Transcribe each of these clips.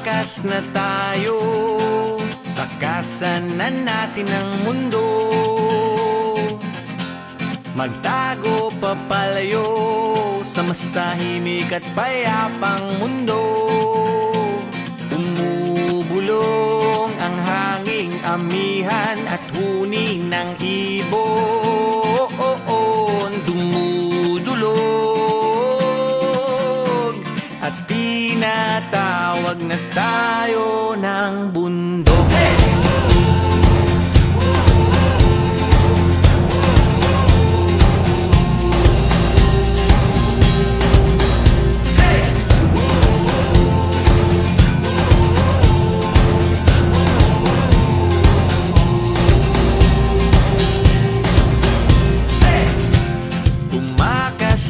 Tumakas na tayo, takasan na natin ang mundo. Magtago papalayo sa mas tahimik at payapang mundo. Umubulong ang hanging amihan at huni ng ibon. Dumudulog at tinatawag na tayo ng bundok.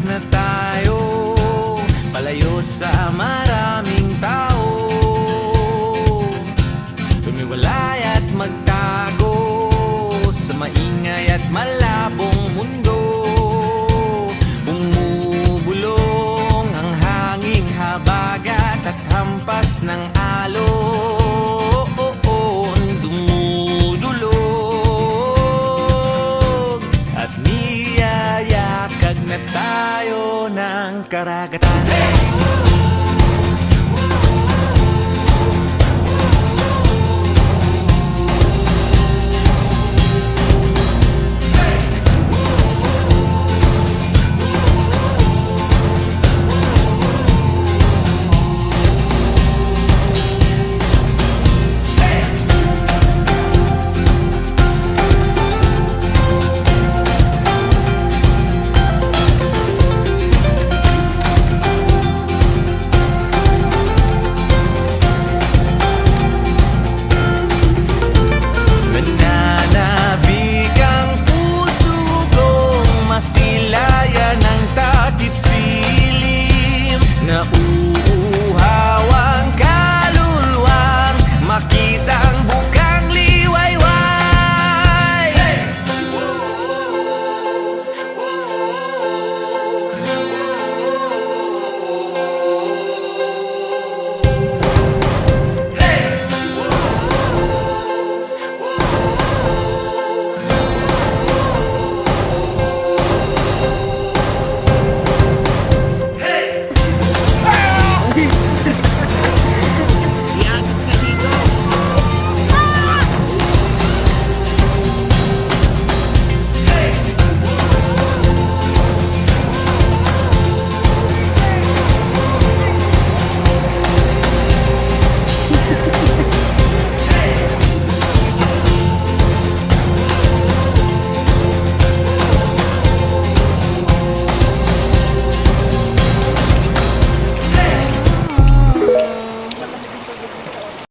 Na tayo, palayo sa maraming tao. Tumiwalay at magtago sa maingay at malabong mundo. Bumubulong ang hanging habagat at hampas ng alon. Dumudulog at niyayakag na tayo ng karagatan.